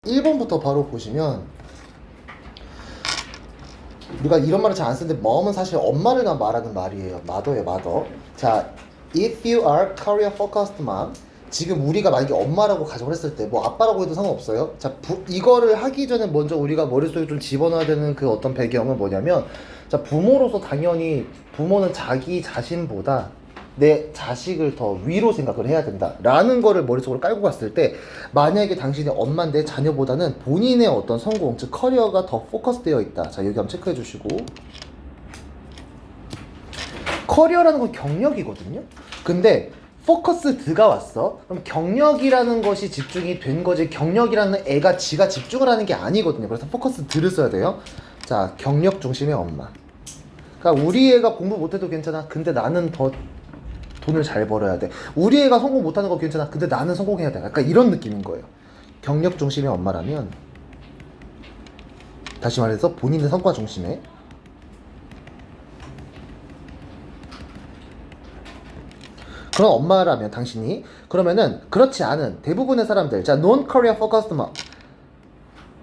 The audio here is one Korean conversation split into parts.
1번부터 바로 보시면 우리가 이런 말을 잘 안 쓰는데 mom은 사실 엄마를 말하는 말이에요. mother예요, mother. 자, if you are career focused mom, 지금 우리가 만약에 엄마라고 가정을 했을 때 뭐 아빠라고 해도 상관없어요. 자, 이거를 하기 전에 먼저 우리가 머릿속에 좀 집어넣어야 되는 그 어떤 배경은 뭐냐면, 자, 부모로서 당연히 부모는 자기 자신보다 내 자식을 더 위로 생각을 해야 된다 라는 거를 머릿속으로 깔고 갔을 때, 만약에 당신의 엄마인데 자녀보다는 본인의 어떤 성공, 즉 커리어가 더 포커스 되어 있다. 자, 여기 한번 체크해 주시고, 커리어라는 건 경력이거든요. 근데 포커스드가 왔어. 그럼 경력이라는 것이 집중이 된 거지, 경력이라는 애가 지가 집중을 하는 게 아니거든요. 그래서 포커스드를 써야 돼요. 자, 경력 중심의 엄마. 그러니까 우리 애가 공부 못해도 괜찮아. 근데 나는 더 돈을 잘 벌어야 돼. 우리 애가 성공 못하는 거 괜찮아. 근데 나는 성공해야 돼. 약간 이런 느낌인 거예요. 경력 중심의 엄마라면, 다시 말해서 본인의 성과 중심의, 그런 엄마라면 당신이, 그러면은 그렇지 않은 대부분의 사람들, 자, non-career focused mom,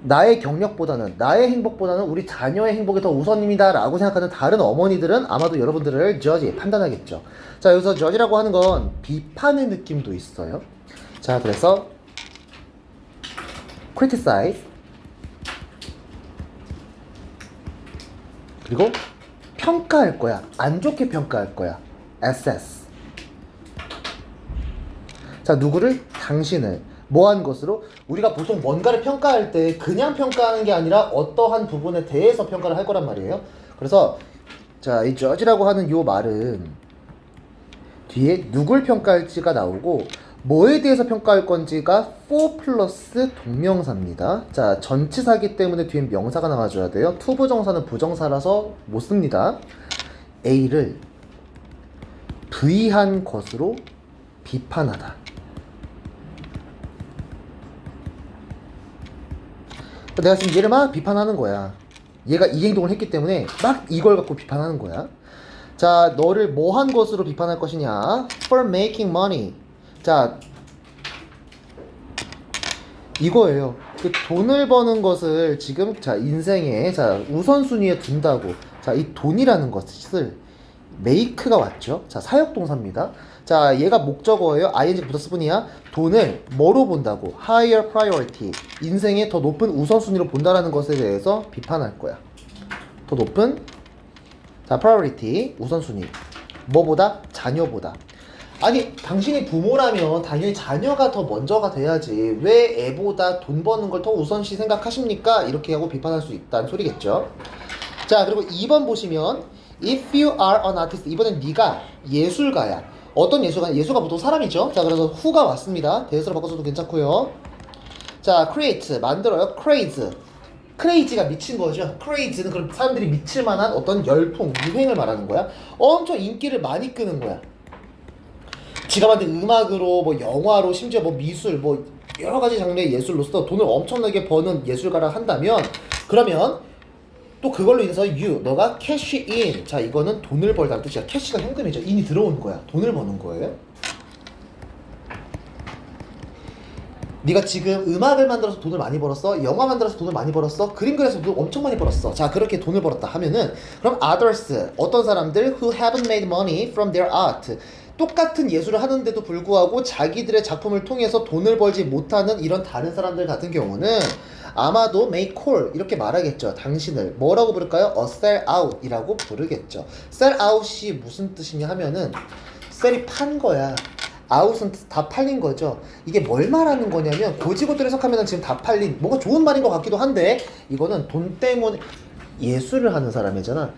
나의 경력보다는, 나의 행복보다는 우리 자녀의 행복이 더 우선입니다 라고 생각하는 다른 어머니들은 아마도 여러분들을 judge, 판단하겠죠. 자, 여기서 judge라고 하는 건 비판의 느낌도 있어요. 자, 그래서 criticize, 그리고 평가할 거야. 안 좋게 평가할 거야. assess. 자, 누구를? 당신을. 뭐한 것으로? 우리가 보통 뭔가를 평가할 때 그냥 평가하는 게 아니라 어떠한 부분에 대해서 평가를 할 거란 말이에요. 그래서 자, 이 judge라고 하는 요 말은 뒤에 누굴 평가할지가 나오고 뭐에 대해서 평가할 건지가 for 플러스 동명사입니다. 자, 전치사기 때문에 뒤에 명사가 나와줘야 돼요. 투부정사는 부정사라서 못 씁니다. A를 V한 것으로 비판하다. 내가 지금 얘를 막 비판하는 거야. 얘가 이 행동을 했기 때문에 막 이걸 갖고 비판하는 거야. 자, 너를 뭐 한 것으로 비판할 것이냐? For making money. 자, 이거예요. 그 돈을 버는 것을 지금, 자, 인생에, 자, 우선순위에 둔다고. 자, 이 돈이라는 것을 make가 왔죠. 자, 사역동사입니다. 자, 얘가 목적어예요. ing 붙었을 뿐이야. 돈을 뭐로 본다고? higher priority. 인생의 더 높은 우선순위로 본다라는 것에 대해서 비판할 거야. 더 높은, 자, priority, 우선순위. 뭐보다? 자녀보다. 아니, 당신이 부모라면 당연히 자녀가 더 먼저가 돼야지. 왜 애보다 돈 버는 걸 더 우선시 생각하십니까? 이렇게 하고 비판할 수 있다는 소리겠죠. 자, 그리고 2번 보시면 If you are an artist, 이번엔 네가 예술가야. 어떤 예술가? 예술가 보통 사람이죠. 자, 그래서 who가 왔습니다. 대수로 바꿔서도 괜찮고요. 자, create, 만들어요. craze. crazy가 미친 거죠. crazy는 그런 사람들이 미칠 만한 어떤 열풍, 유행을 말하는 거야. 엄청 인기를 많이 끄는 거야. 지가 만든 음악으로, 뭐 영화로, 심지어 뭐 미술, 뭐 여러 가지 장르의 예술로서 돈을 엄청나게 버는 예술가라 한다면, 그러면 또 그걸로 인해서 너가 cash in. 자, 이거는 돈을 벌다는 뜻이야. cash가 현금이죠. in이 들어오는 거야. 돈을 버는 거예요. 네가 지금 음악을 만들어서 돈을 많이 벌었어, 영화 만들어서 돈을 많이 벌었어, 그림 그려서 돈 엄청 많이 벌었어. 자, 그렇게 돈을 벌었다 하면은, 그럼 others, 어떤 사람들 who haven't made money from their art, 똑같은 예술을 하는데도 불구하고 자기들의 작품을 통해서 돈을 벌지 못하는 이런 다른 사람들 같은 경우는 아마도 may call, 이렇게 말하겠죠. 당신을 뭐라고 부를까요? a sell out 이라고 부르겠죠. sell out이 무슨 뜻이냐 하면은, sell이 판 거야. 아웃은 다 팔린 거죠. 이게 뭘 말하는 거냐면, 고지고대로 해석하면 지금 다 팔린, 뭔가 좋은 말인 것 같기도 한데, 이거는 돈 때문에, 예술을 하는 사람이잖아.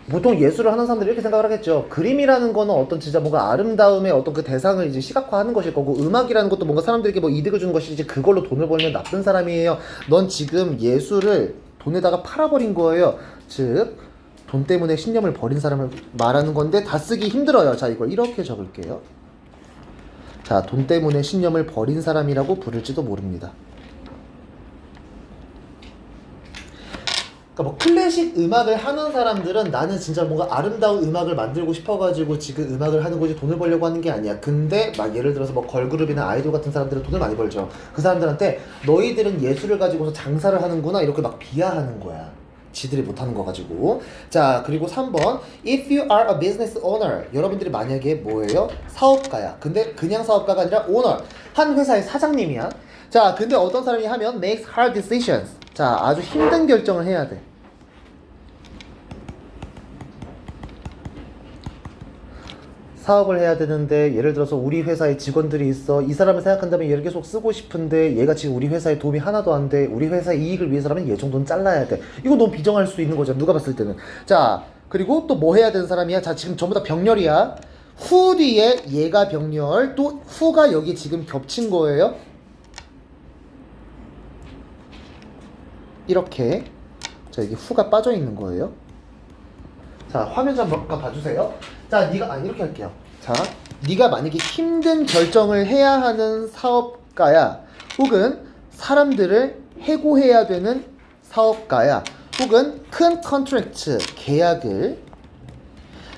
보통 예술을 하는 사람들이 이렇게 생각을 하겠죠. 그림이라는 거는 어떤 진짜 뭔가 아름다움의 어떤 그 대상을 이제 시각화하는 것일 거고, 음악이라는 것도 뭔가 사람들에게 뭐 이득을 주는 것이지, 그걸로 돈을 벌면 나쁜 사람이에요. 넌 지금 예술을 돈에다가 팔아버린 거예요. 즉, 돈 때문에 신념을 버린 사람을 말하는 건데, 다 쓰기 힘들어요. 자, 이걸 이렇게 적을게요. 자, 돈 때문에 신념을 버린 사람이라고 부를지도 모릅니다. 그러니까 그러니까 뭐 클래식 음악을 하는 사람들은 나는 진짜 뭔가 아름다운 음악을 만들고 싶어가지고 지금 음악을 하는 거지 돈을 벌려고 하는 게 아니야. 근데 막 예를 들어서 뭐 걸그룹이나 아이돌 같은 사람들은 돈을 많이 벌죠. 그 사람들한테 너희들은 예술을 가지고서 장사를 하는구나 이렇게 막 비하하는 거야. 지들이 못하는 거 가지고. 자, 그리고 3번 If you are a business owner, 여러분들이 만약에 뭐예요? 사업가야. 근데 그냥 사업가가 아니라 owner, 한 회사의 사장님이야. 자, 근데 어떤 사람이 하면 makes hard decisions, 자, 아주 힘든 결정을 해야 돼. 사업을 해야 되는데 예를 들어서 우리 회사에 직원들이 있어. 이 사람을 생각한다면 얘를 계속 쓰고 싶은데 얘가 지금 우리 회사에 도움이 하나도 안 돼. 우리 회사의 이익을 위해서라면 얘 정도는 잘라야 돼. 이거 너무 비정할 수 있는 거죠, 누가 봤을 때는. 자, 그리고 또 뭐 해야 되는 사람이야? 자, 지금 전부 다 병렬이야. 후 뒤에 얘가 병렬, 또 후가 여기 지금 겹친 거예요. 이렇게. 자, 여기 후가 빠져 있는 거예요. 자, 화면 잠깐 봐주세요. 자, 네가 이렇게 할게요. 자, 네가 만약에 힘든 결정을 해야 하는 사업가야, 혹은 사람들을 해고해야 되는 사업가야, 혹은 큰 컨트랙트 계약을,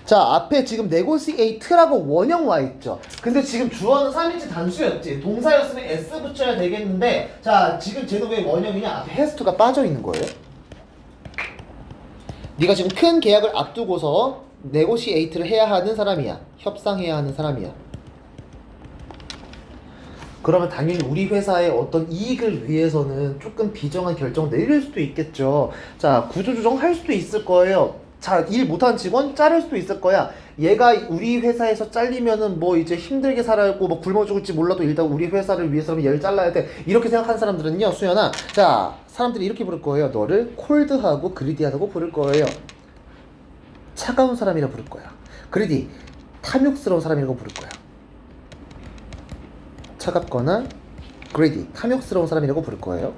자, 앞에 지금 negotiate라고 원형 와 있죠. 근데 지금 주어는 3인칭 단수였지. 동사였으면 s 붙여야 되겠는데, 자, 지금 쟤는 왜 원형이냐? 앞에 has to가 빠져 있는 거예요. 네가 지금 큰 계약을 앞두고서 네고시에이트를 해야 하는 사람이야. 협상해야 하는 사람이야. 그러면 당연히 우리 회사의 어떤 이익을 위해서는 조금 비정한 결정 내릴 수도 있겠죠. 자, 구조조정 할 수도 있을 거예요. 자, 일 못하는 직원 자를 수도 있을 거야. 얘가 우리 회사에서 잘리면은 뭐 이제 힘들게 살아있고 뭐 굶어 죽을지 몰라도 일단 우리 회사를 위해서는 얘를 잘라야 돼. 이렇게 생각하는 사람들은요, 수연아. 자, 사람들이 이렇게 부를 거예요. 너를 콜드하고 그리디하다고 부를 거예요. 차가운 사람이라 부를 거야. 그리디, 탐욕스러운 사람이라고 부를 거야. 차갑거나 그리디, 탐욕스러운 사람이라고 부를 거예요.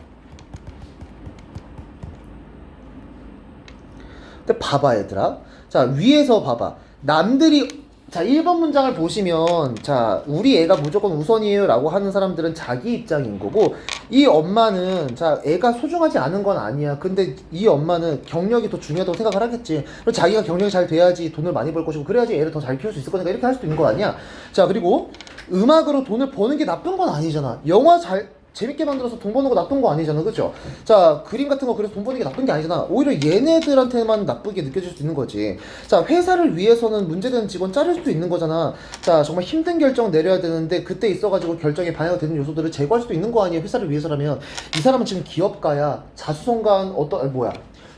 근데 봐봐 얘들아. 자, 위에서 봐봐. 남들이, 자, 1번 문장을 보시면, 자, 우리 애가 무조건 우선이에요 라고 하는 사람들은 자기 입장인 거고, 이 엄마는, 자, 애가 소중하지 않은 건 아니야. 근데 이 엄마는 경력이 더 중요하다고 생각을 하겠지. 그리고 자기가 경력이 잘 돼야지 돈을 많이 벌 것이고, 그래야지 애를 더 잘 키울 수 있을 거니까 이렇게 할 수도 있는 거 아니야. 자, 그리고 음악으로 돈을 버는 게 나쁜 건 아니잖아. 영화 재밌게 만들어서 돈 버는 거 나쁜 거 아니잖아, 그죠? 자, 그림 같은 거 그래서 돈 버는 게 나쁜 게 아니잖아. 오히려 얘네들한테만 나쁘게 느껴질 수도 있는 거지. 자, 회사를 위해서는 문제되는 직원 자를 수도 있는 거잖아. 자, 정말 힘든 결정 내려야 되는데 그때 있어가지고 결정에 방해가 되는 요소들을 제거할 수도 있는 거 아니야, 회사를 위해서라면. 이 사람은 지금 기업가야. 자수성가한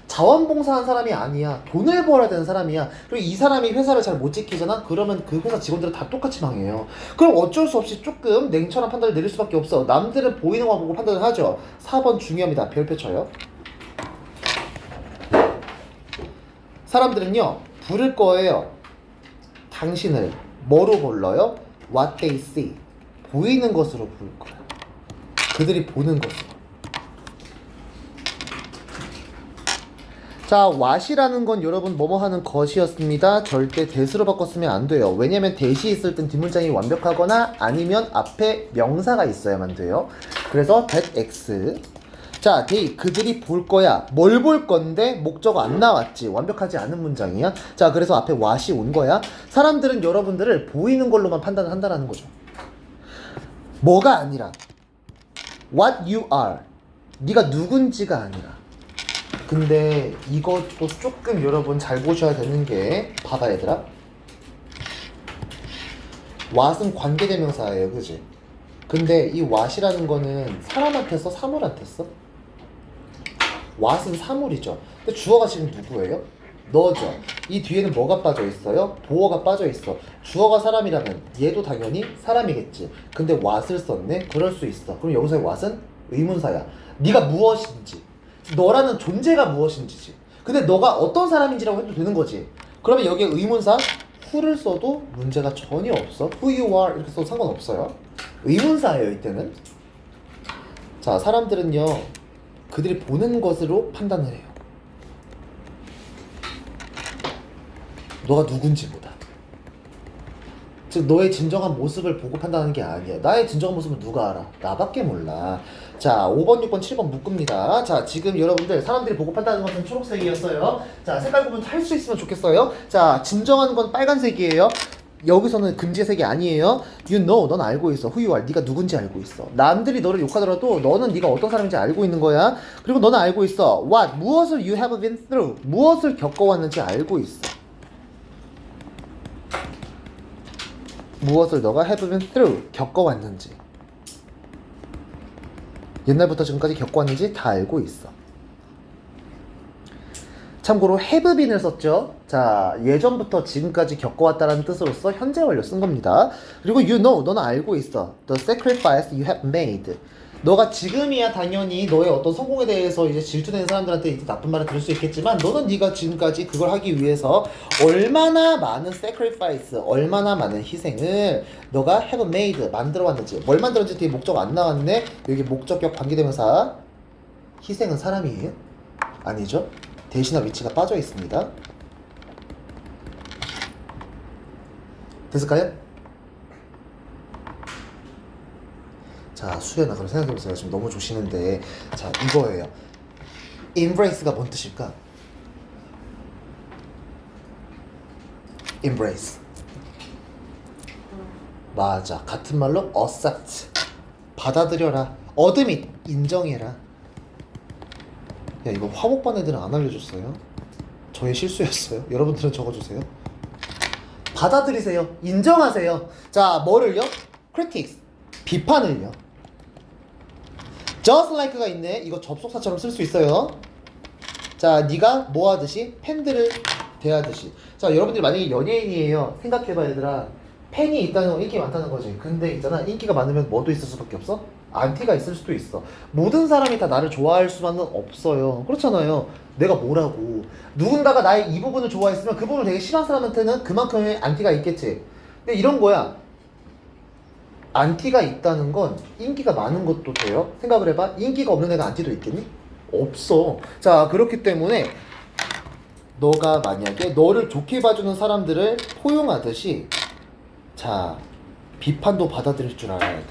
자원봉사한 사람이 아니야. 돈을 벌어야 되는 사람이야. 그리고 이 사람이 회사를 잘 못 지키잖아? 그러면 그 회사 직원들은 다 똑같이 망해요. 그럼 어쩔 수 없이 조금 냉철한 판단을 내릴 수밖에 없어. 남들은 보이는 거 보고 판단을 하죠. 4번 중요합니다. 별표 쳐요. 사람들은요, 부를 거예요. 당신을 뭐로 불러요? What they see. 보이는 것으로 부를 거예요. 그들이 보는 것으로. 자, what이라는 건 여러분 뭐뭐 하는 것이었습니다. 절대 that으로 바꿨으면 안 돼요. 왜냐면 that이 있을 땐 뒷문장이 완벽하거나 아니면 앞에 명사가 있어야만 돼요. 그래서 that x. 자, they, 그들이 볼 거야. 뭘 볼 건데 목적어 안 나왔지. 완벽하지 않은 문장이야. 자, 그래서 앞에 what이 온 거야. 사람들은 여러분들을 보이는 걸로만 판단을 한다는 거죠. 뭐가 아니라 what you are. 네가 누군지가 아니라. 근데 이것도 조금 여러분 잘 보셔야 되는 게, 봐봐 얘들아. what은 관계대명사예요, 그지? 근데 이 what이라는 거는 사람한테 써, 사물한테 써? what은 사물이죠. 근데 주어가 지금 누구예요? 너죠. 이 뒤에는 뭐가 빠져 있어요? 보어가 빠져 있어. 주어가 사람이라면 얘도 당연히 사람이겠지. 근데 what을 썼네? 그럴 수 있어. 그럼 여기서의 what은 의문사야. 네가 무엇인지, 너라는 존재가 무엇인지지. 근데 너가 어떤 사람인지라고 해도 되는 거지. 그러면 여기에 의문사 who를 써도 문제가 전혀 없어. who you are 이렇게 써도 상관없어요. 의문사예요, 이때는. 자, 사람들은요, 그들이 보는 것으로 판단을 해요. 너가 누군지보다. 즉 너의 진정한 모습을 보고 판단하는 게 아니야. 나의 진정한 모습은 누가 알아? 나밖에 몰라. 자, 5번, 6번, 7번 묶습니다. 자, 지금 여러분들 사람들이 보고 판단하는 것은 초록색이었어요. 자, 색깔 구분 할 수 있으면 좋겠어요. 자, 진정한 건 빨간색이에요. 여기서는 금지색이 아니에요. You know, 넌 알고 있어. Who you are, 네가 누군지 알고 있어. 남들이 너를 욕하더라도 너는 네가 어떤 사람인지 알고 있는 거야. 그리고 너는 알고 있어. What, 무엇을 you have been through, 무엇을 겪어왔는지 알고 있어. 무엇을 너가 have been through, 겪어왔는지. 옛날부터 지금까지 겪어왔는지 다 알고 있어. 참고로 have been을 썼죠. 자, 예전부터 지금까지 겪어왔다는 뜻으로서 현재 완료 쓴 겁니다. 그리고 you know, 너는 알고 있어. The sacrifice you have made. 너가 지금이야 당연히 너의 어떤 성공에 대해서 이제 질투되는 사람들한테 이제 나쁜 말을 들을 수 있겠지만 너는 네가 지금까지 그걸 하기 위해서 얼마나 많은 sacrifice, 얼마나 많은 희생을 너가 have made, 만들어 왔는지. 뭘 만들었는지 뒤에 목적 안 나왔네. 여기 목적격 관계대명사. 희생은 사람이에요? 아니죠. 대신할 위치가 빠져 있습니다. 됐을까요? 자, 수연아, 그럼 생각해보세요. 지금 너무 조시는데, 자, 이거예요. embrace가 뭔 뜻일까? embrace. 맞아. 같은 말로 accept. 받아들여라. 어드밋. 인정해라. 야, 이거 화목반 애들은 안 알려줬어요. 저의 실수였어요. 여러분들은 적어주세요. 받아들이세요. 인정하세요. 자, 뭐를요? critics. 비판을요. just like가 있네. 이거 접속사처럼 쓸 수 있어요. 자, 네가 뭐 하듯이? 팬들을 대하듯이. 자, 여러분들이 만약에 연예인이에요. 생각해봐, 얘들아. 팬이 있다는 건 인기 많다는 거지. 근데 있잖아, 인기가 많으면 뭐도 있을 수밖에 없어? 안티가 있을 수도 있어. 모든 사람이 다 나를 좋아할 수만은 없어요. 그렇잖아요. 내가 뭐라고. 누군가가 나의 이 부분을 좋아했으면 그 부분을 되게 싫어하는 사람한테는 그만큼의 안티가 있겠지. 근데 이런 거야. 안티가 있다는 건 인기가 많은 것도 돼요. 생각을 해봐. 인기가 없는 애가 안티도 있겠니? 없어. 자, 그렇기 때문에 너가 만약에 너를 좋게 봐주는 사람들을 포용하듯이, 자, 비판도 받아들일 줄 알아야 돼.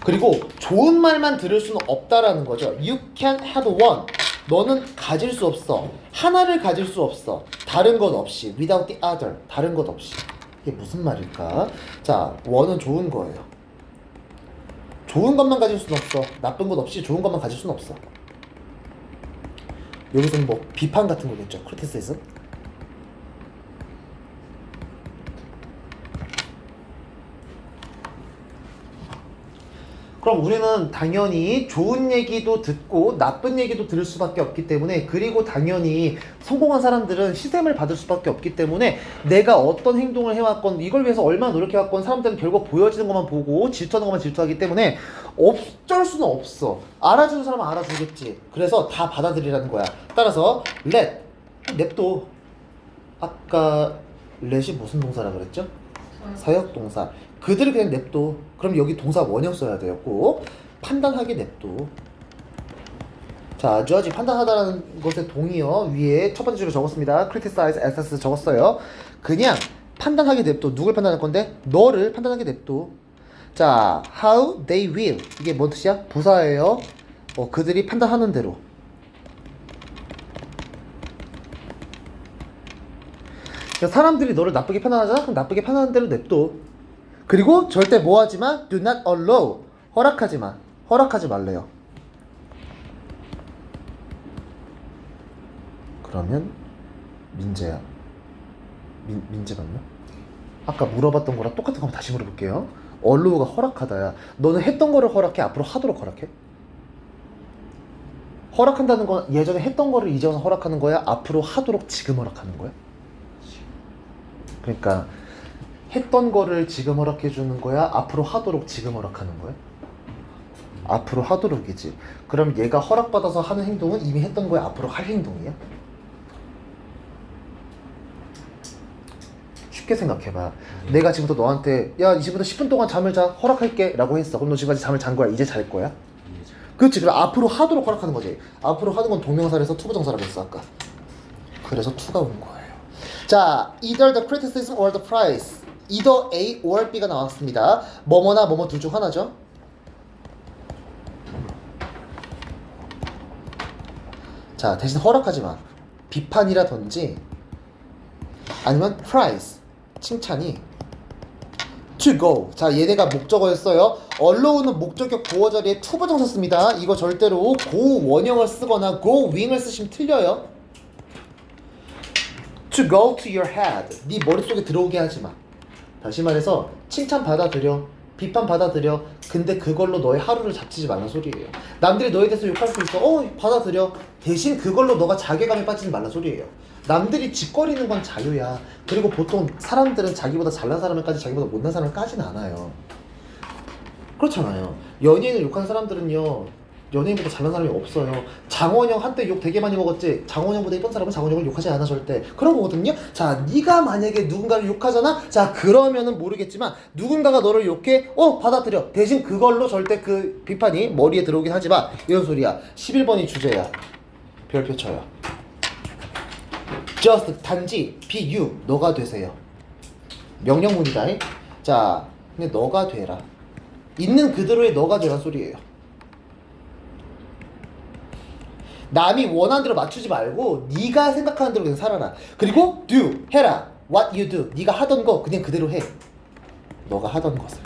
그리고 좋은 말만 들을 수는 없다라는 거죠. You can have one. 너는 가질 수 없어. 하나를 가질 수 없어. 다른 것 없이. Without the other. 다른 것 없이. 이게 무슨 말일까? 자, one은 좋은 거예요. 좋은 것만 가질 수는 없어. 나쁜 것 없이 좋은 것만 가질 수는 없어. 여기서는 뭐 비판 같은 거겠죠. criticism. 그럼 우리는 당연히 좋은 얘기도 듣고 나쁜 얘기도 들을 수밖에 없기 때문에, 그리고 당연히 성공한 사람들은 시샘을 받을 수밖에 없기 때문에 내가 어떤 행동을 해왔건 이걸 위해서 얼마나 노력해왔건 사람들은 결국 보여지는 것만 보고 질투하는 것만 질투하기 때문에 어쩔 수는 없어. 알아주는 사람은 알아주겠지. 그래서 다 받아들이라는 거야. 따라서 let, 냅둬. 아까 let이 무슨 동사라 그랬죠? 사역동사. 그들을 그냥 냅둬. 그럼 여기 동사 원형 써야 돼요. 꼭 판단하게 냅둬. 자, judge 판단하다라는 것의 동의어 위에 첫 번째 줄을 적었습니다. criticize, assess 적었어요. 그냥 판단하게 냅둬. 누굴 판단할 건데? 너를 판단하게 냅둬. 자, how they will. 이게 뭔 뜻이야? 부사예요. 그들이 판단하는 대로. 사람들이 너를 나쁘게 판단하잖아? 그럼 나쁘게 판단하는 대로 냅둬. 그리고 절대 뭐 하지마? Do not allow. 허락하지 마. 허락하지 말래요. 그러면 민재야. 민재 맞나? 아까 물어봤던 거랑 똑같은 거 한번 다시 물어볼게요. allow가 허락하다야. 너는 했던 거를 허락해? 앞으로 하도록 허락해? 허락한다는 건 예전에 했던 거를 이제 와서 허락하는 거야? 앞으로 하도록 지금 허락하는 거야? 그러니까 했던 거를 지금 허락해 주는 거야? 앞으로 하도록 지금 허락하는 거야? 앞으로 하도록이지. 그럼 얘가 허락받아서 하는 행동은 이미 했던 거야? 앞으로 할 행동이야? 쉽게 생각해봐. 내가 지금부터 너한테 야, 이제부터 10분 동안 잠을 자. 허락할게 라고 했어. 그럼 너 지금까지 잠을 잔 거야? 이제 잘 거야? 그렇지. 그럼 앞으로 하도록 허락하는 거지. 앞으로 하는 건 동명사라서 투부정사라고 했어 아까. 그래서 투가 온 거예요. 자, either the criticism or the prize. either A or B가 나왔습니다. 뭐뭐나 뭐뭐 둘 중 하나죠. 자, 대신 허락하지 마. 비판이라든지 아니면 praise, 칭찬이 to go. 자, 얘네가 목적어였어요. allow는 목적격 보어 자리에 to 부정 썼습니다. 이거 절대로 go 원형을 쓰거나 go wing을 쓰시면 틀려요. to go to your head. 네 머릿속에 들어오게 하지 마. 다시 말해서 칭찬 받아들여, 비판 받아들여. 근데 그걸로 너의 하루를 잡치지 말란 소리예요. 남들이 너에 대해서 욕할 수 있어. 받아들여. 대신 그걸로 너가 자괴감에 빠지지 말란 소리예요. 남들이 짓거리는 건 자유야. 그리고 보통 사람들은 자기보다 잘난 사람을까지 자기보다 못난 사람을 까진 않아요. 그렇잖아요. 연예인을 욕하는 사람들은요, 연예인보다 잘난 사람이 없어요. 장원영 한때 욕 되게 많이 먹었지. 장원영보다 이쁜 사람은 장원영을 욕하지 않아 절대. 그런 거거든요. 자, 네가 만약에 누군가를 욕하잖아. 자, 그러면은 모르겠지만 누군가가 너를 욕해. 받아들여. 대신 그걸로 절대 그 비판이 머리에 들어오긴 하지 마. 이런 소리야. 11번이 주제야. 별표 쳐요. just 단지 be you 너가 되세요. 명령문이다. 자, 근데 너가 되라. 있는 그대로의 너가 되란 소리예요. 남이 원하는 대로 맞추지 말고 네가 생각하는 대로 그냥 살아라. 그리고 do 해라. what you do 네가 하던 거 그냥 그대로 해. 너가 하던 것을.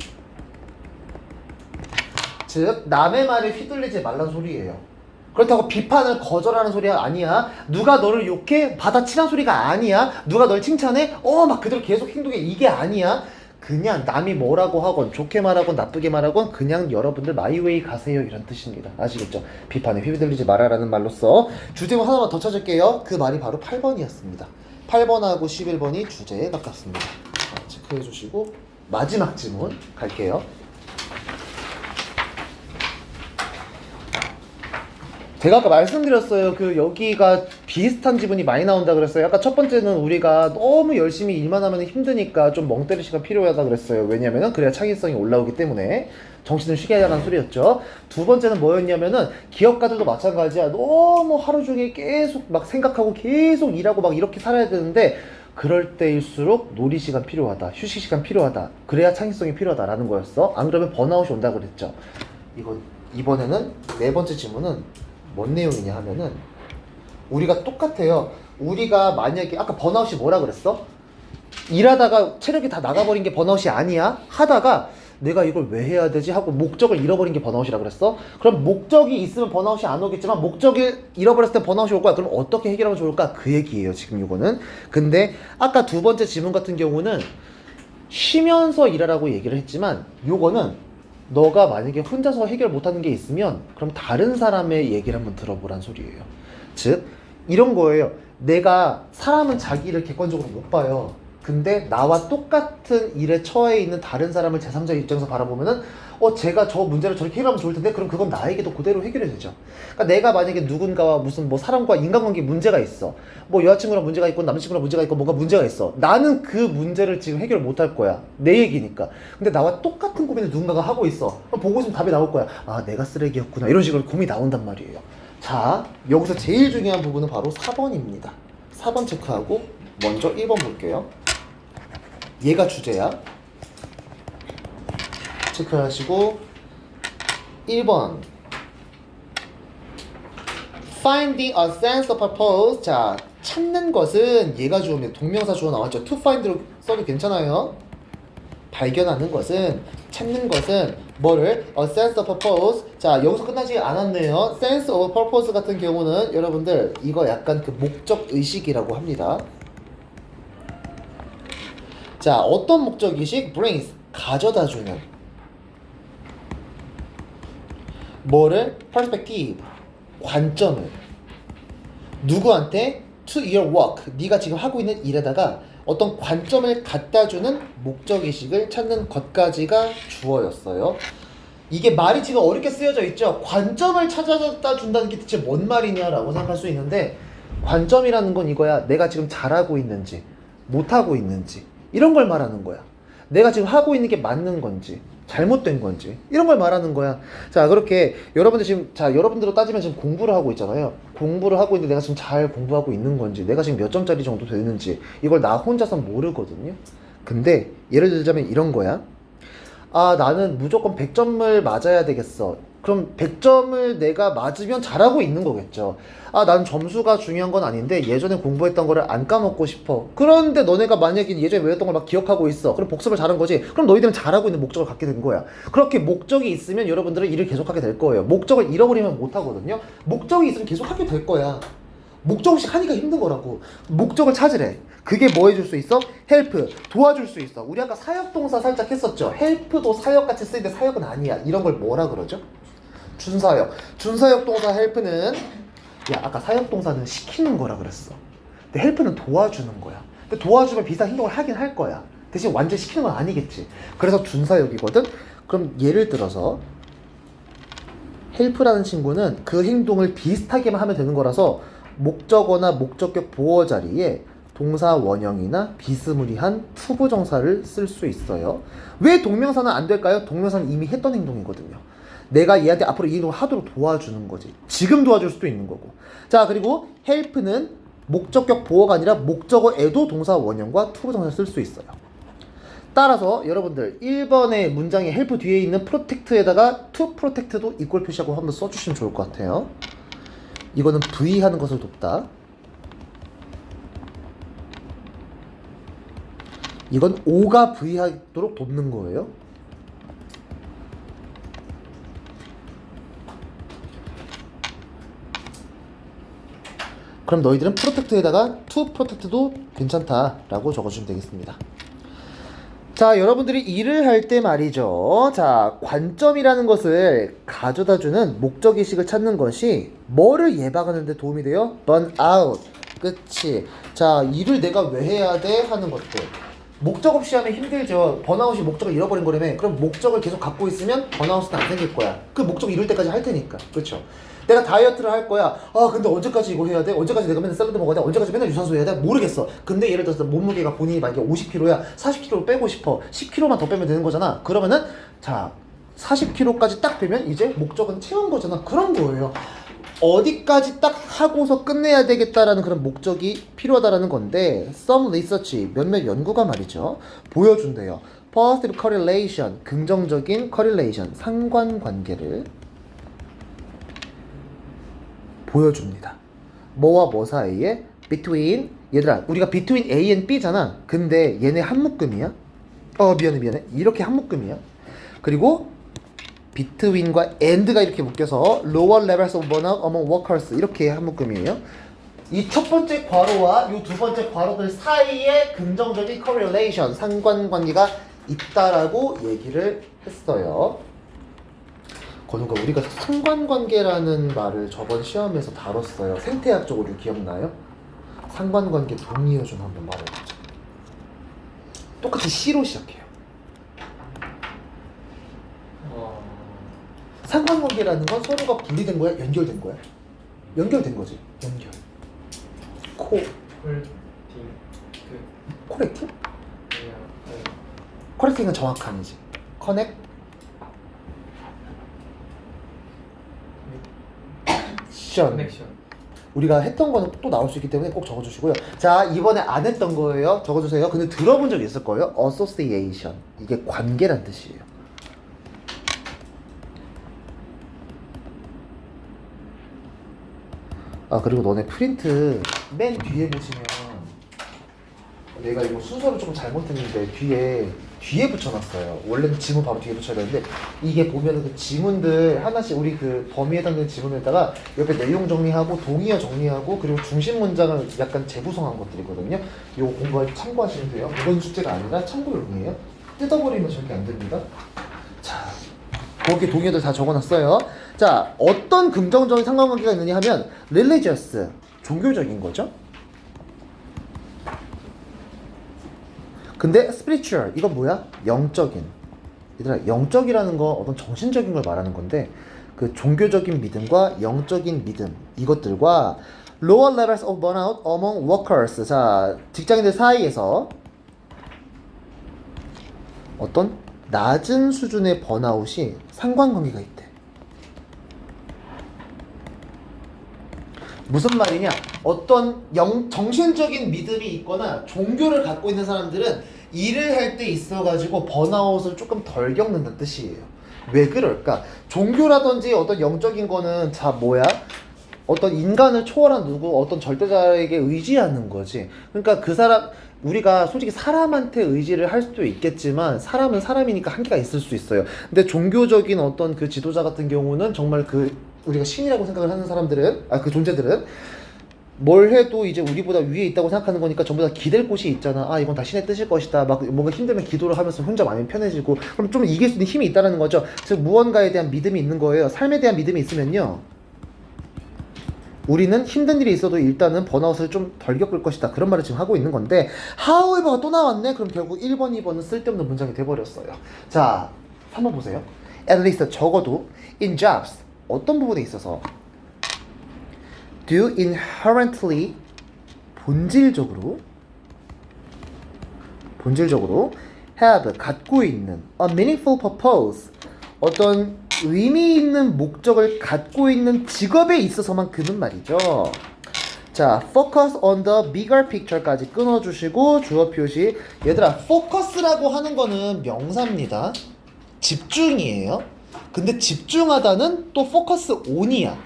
즉 남의 말에 휘둘리지 말란 소리예요. 그렇다고 비판을 거절하는 소리가 아니야. 누가 너를 욕해 받아치란 소리가 아니야. 누가 널 칭찬해 막 그대로 계속 행동해. 이게 아니야. 그냥 남이 뭐라고 하건 좋게 말하건 나쁘게 말하건 그냥 여러분들 마이웨이 가세요 이런 뜻입니다. 아시겠죠? 비판에 휘둘리지 마라라는 말로써 주제문 하나만 더 찾을게요. 그 말이 바로 8번이었습니다. 8번하고 11번이 주제에 가깝습니다. 자, 체크해 주시고 마지막 지문 갈게요. 제가 아까 말씀드렸어요. 여기가 비슷한 지문이 많이 나온다 그랬어요. 아까 첫 번째는 우리가 너무 열심히 일만 하면 힘드니까 좀 멍 때릴 시간 필요하다 그랬어요. 왜냐면은 그래야 창의성이 올라오기 때문에 정신을 쉬게 하자는 소리였죠. 두 번째는 뭐였냐면은 기업가들도 마찬가지야. 너무 하루 종일 계속 막 생각하고 계속 일하고 막 이렇게 살아야 되는데 그럴 때일수록 놀이 시간 필요하다. 휴식 시간 필요하다. 그래야 창의성이 필요하다라는 거였어. 안 그러면 번아웃이 온다고 그랬죠. 이번에는 네 번째 지문은 뭔 내용이냐 하면은 우리가 똑같아요. 우리가 만약에 아까 번아웃이 뭐라 그랬어? 일하다가 체력이 다 나가버린 게 번아웃이 아니야. 하다가 내가 이걸 왜 해야 되지 하고 목적을 잃어버린 게 번아웃이라 그랬어. 그럼 목적이 있으면 번아웃이 안 오겠지만 목적을 잃어버렸을 때 번아웃이 올 거야. 그럼 어떻게 해결하면 좋을까? 그 얘기예요 지금 요거는. 근데 아까 두 번째 지문 같은 경우는 쉬면서 일하라고 얘기를 했지만 요거는 너가 만약에 혼자서 해결 못하는 게 있으면 그럼 다른 사람의 얘기를 한번 들어보란 소리예요. 즉 이런 거예요. 내가 사람은 자기 일을 객관적으로 못 봐요. 근데 나와 똑같은 일에 처해 있는 다른 사람을 제3자 입장에서 바라보면은 제가 저 문제를 저렇게 해결하면 좋을 텐데 그럼 그건 나에게도 그대로 해결이 되죠. 그러니까 내가 만약에 누군가와 무슨 사람과 인간관계 문제가 있어. 여자친구랑 문제가 있고 남자친구랑 문제가 있고 뭔가 문제가 있어. 나는 그 문제를 지금 해결 못 할 거야. 내 얘기니까. 근데 나와 똑같은 고민을 누군가가 하고 있어. 그럼 보고 있으면 답이 나올 거야. 아, 내가 쓰레기였구나. 이런 식으로 고민이 나온단 말이에요. 자, 여기서 제일 중요한 부분은 바로 4번입니다. 4번 체크하고 먼저 1번 볼게요. 얘가 주제야. 체크하시고 1번 Finding a sense of purpose. 자, 찾는 것은 얘가 주어입니다. 동명사 주어 나왔죠. To find로 써도 괜찮아요. 발견하는 것은, 찾는 것은 뭐를? A sense of purpose. 자, 여기서 끝나지 않았네요. Sense of purpose 같은 경우는 여러분들 이거 약간 그 목적 의식이라고 합니다. 자, 어떤 목적 의식? Brings, 가져다주는. 뭐를? Perspective, 관점을. 누구한테? To your work, 네가 지금 하고 있는 일에다가 어떤 관점을 갖다주는 목적의식을 찾는 것까지가 주어였어요. 이게 말이 지금 어렵게 쓰여져 있죠. 관점을 찾아다 준다는 게 대체 뭔 말이냐라고 생각할 수 있는데 관점이라는 건 이거야. 내가 지금 잘하고 있는지 못하고 있는지 이런 걸 말하는 거야. 내가 지금 하고 있는 게 맞는 건지 잘못된 건지 이런 걸 말하는 거야. 자, 그렇게 여러분들 지금 여러분들로 따지면 지금 공부를 하고 있잖아요. 공부를 하고 있는데 내가 지금 잘 공부하고 있는 건지 내가 지금 몇 점짜리 정도 되는지 이걸 나 혼자서 모르거든요. 근데 예를 들자면 이런 거야. 아, 나는 무조건 100점을 맞아야 되겠어. 그럼 100점을 내가 맞으면 잘하고 있는 거겠죠. 아, 난 점수가 중요한 건 아닌데 예전에 공부했던 거를 안 까먹고 싶어. 그런데 너네가 만약에 예전에 외웠던 걸 막 기억하고 있어. 그럼 복습을 잘한 거지. 그럼 너희들은 잘하고 있는 목적을 갖게 된 거야. 그렇게 목적이 있으면 여러분들은 일을 계속하게 될 거예요. 목적을 잃어버리면 못 하거든요. 목적이 있으면 계속하게 될 거야. 목적 없이 하니까 힘든 거라고. 목적을 찾으래. 그게 뭐 해줄 수 있어? 헬프, 도와줄 수 있어. 우리 아까 사역동사 살짝 했었죠. 헬프도 사역같이 쓰이는데 사역은 아니야. 이런 걸 뭐라 그러죠? 준사역. 준사역 동사 헬프는, 야, 아까 사역동사는 시키는 거라 그랬어. 근데 헬프는 도와주는 거야. 근데 도와주면 비슷한 행동을 하긴 할 거야. 대신 완전 시키는 건 아니겠지. 그래서 준사역이거든. 그럼 예를 들어서 헬프라는 친구는 그 행동을 비슷하게만 하면 되는 거라서 목적어나 목적격 보어 자리에 동사 원형이나 비스무리한 투부정사를 쓸 수 있어요. 왜 동명사는 안 될까요? 동명사는 이미 했던 행동이거든요. 내가 얘한테 앞으로 이 행동을 하도록 도와주는 거지. 지금 도와줄 수도 있는 거고. 자, 그리고 help는 목적격 보어가 아니라 목적어에도 동사 원형과 투부정사를 쓸 수 있어요. 따라서 여러분들 1번의 문장의 help 뒤에 있는 protect에다가 to protect도 이꼴 표시하고 한번 써주시면 좋을 것 같아요. 이거는 V 하는 것을 돕다. 이건 O가 V 하도록 돕는 거예요. 그럼 너희들은 protect에다가 to protect도 괜찮다라고 적어주면 되겠습니다. 자, 여러분들이 일을 할 때 말이죠. 자, 관점이라는 것을 가져다주는 목적의식을 찾는 것이 뭐를 예방하는 데 도움이 돼요? burn out. 그치. 자, 일을 내가 왜 해야 돼? 하는 것들. 목적 없이 하면 힘들죠. 번아웃이 목적을 잃어버린 거라며. 그럼 목적을 계속 갖고 있으면 번아웃은 안 생길 거야. 그 목적 이룰 때까지 할 테니까. 그렇죠? 내가 다이어트를 할 거야. 아, 근데 언제까지 이거 해야 돼? 언제까지 내가 맨날 샐러드 먹어야 돼? 언제까지 맨날 유산소 해야 돼? 모르겠어. 근데 예를 들어서 몸무게가 본인이 만약에 50kg야. 40kg를 빼고 싶어. 10kg만 더 빼면 되는 거잖아. 그러면은 자, 40kg까지 딱 되면 이제 목적은 채운 거잖아. 그런 거예요. 어디까지 딱 하고서 끝내야 되겠다라는 그런 목적이 필요하다라는 건데, some research, 몇몇 연구가 말이죠, 보여준대요. positive correlation, 긍정적인 correlation, 상관관계를 보여줍니다. 뭐와 뭐 사이에? between, 얘들아, 우리가 between A and B잖아. 근데 얘네 한 묶음이야. 미안해. 이렇게 한 묶음이야. 그리고 between과 and가 이렇게 묶여서 lower levels of burnout among workers 이렇게 한 묶음이에요. 이 첫 번째 괄호와 이 두 번째 괄호들 사이에 긍정적인 correlation, 상관관계가 있다라고 얘기를 했어요. 건우가 우리가 상관관계라는 말을 저번 시험에서 다뤘어요. 생태학적으로 기억나요? 상관관계 동의어준 한번 말해보자. 똑같이 C로 시작해요. 상관관계라는 건 서로가 분리된 거야? 연결된 거야? 연결된 거지. 연결. 코렉팅? 코렉팅은 정확한이지. 커넥? 커넥션. 우리가 했던 거는 또 나올 수 있기 때문에 꼭 적어주시고요. 자, 이번에 안 했던 거예요. 적어주세요. 근데 들어본 적 있을 거예요. association. 이게 관계란 뜻이에요. 아, 그리고 너네 프린트 맨 뒤에 보시면 내가 이거 순서를 조금 잘못했는데 뒤에 붙여놨어요. 원래는 지문 바로 뒤에 붙여야 되는데 이게 보면은 그 지문들 하나씩 우리 그 범위에 해당되는 지문에다가 옆에 내용 정리하고 동의어 정리하고 그리고 중심 문장을 약간 재구성한 것들이거든요. 이거 공부할 때 참고하시면 돼요. 이건 숙제가 아니라 참고용이에요. 뜯어버리면 절대 안 됩니다. 자, 거기 동의어들 다 적어놨어요. 자, 어떤 긍정적인 상관관계가 있느냐 하면 religious, 종교적인 거죠. 근데 spiritual, 이건 뭐야? 영적인. 얘들아, 영적이라는 건 어떤 정신적인 걸 말하는 건데 그 종교적인 믿음과 영적인 믿음, 이것들과 lower levels of burnout among workers, 자, 직장인들 사이에서 어떤 낮은 수준의 번아웃이 상관관계가 있대. 무슨 말이냐? 어떤 정신적인 믿음이 있거나 종교를 갖고 있는 사람들은 일을 할 때 있어가지고 번아웃을 조금 덜 겪는다는 뜻이에요. 왜 그럴까? 종교라든지 어떤 영적인 거는 자 뭐야? 어떤 인간을 초월한 누구 어떤 절대자에게 의지하는 거지. 그러니까 그 사람 우리가 솔직히 사람한테 의지를 할 수도 있겠지만 사람은 사람이니까 한계가 있을 수 있어요. 근데 종교적인 어떤 그 지도자 같은 경우는 정말 그 우리가 신이라고 생각을 하는 사람들은 그 존재들은 뭘 해도 이제 우리보다 위에 있다고 생각하는 거니까 전부 다 기댈 곳이 있잖아. 아 이건 다 신의 뜻일 것이다. 막 뭔가 힘들면 기도를 하면서 혼자 마음이 편해지고 그럼 좀 이길 수 있는 힘이 있다는 거죠. 즉 무언가에 대한 믿음이 있는 거예요. 삶에 대한 믿음이 있으면요. 우리는 힘든 일이 있어도 일단은 번아웃을 좀 덜 겪을 것이다. 그런 말을 지금 하고 있는 건데 however가 또 나왔네? 그럼 결국 1번, 2번은 쓸데없는 문장이 돼버렸어요. 자, 한번 보세요. At least 적어도 in jobs 어떤 부분에 있어서 do inherently 본질적으로 have 갖고 있는 a meaningful purpose 어떤 의미 있는 목적을 갖고 있는 직업에 있어서만큼은 말이죠. 자, focus on the bigger picture까지 끊어주시고 주어 표시. 얘들아, focus라고 하는 거는 명사입니다. 집중이에요. 근데 집중하다는 또 focus on이야.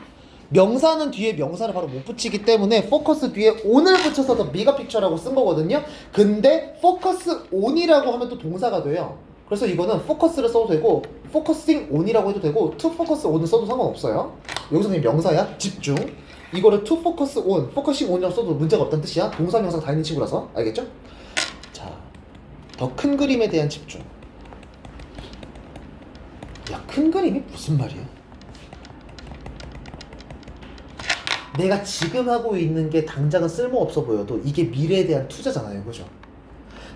명사는 뒤에 명사를 바로 못 붙이기 때문에 focus 뒤에 on을 붙여서 the bigger picture라고 쓴 거거든요. 근데 focus on이라고 하면 또 동사가 돼요. 그래서 이거는 focus를 써도 되고 focusing on이라고 해도 되고 to focus on을 써도 상관없어요. 여기서 그냥 명사야. 집중. 이거를 to focus on, focusing on이라고 써도 문제가 없다는 뜻이야. 동사 명사가 다 있는 친구라서. 알겠죠? 자, 더 큰 그림에 대한 집중. 야, 큰 그림이 무슨 말이야? 내가 지금 하고 있는 게 당장은 쓸모없어 보여도 이게 미래에 대한 투자잖아요. 그죠?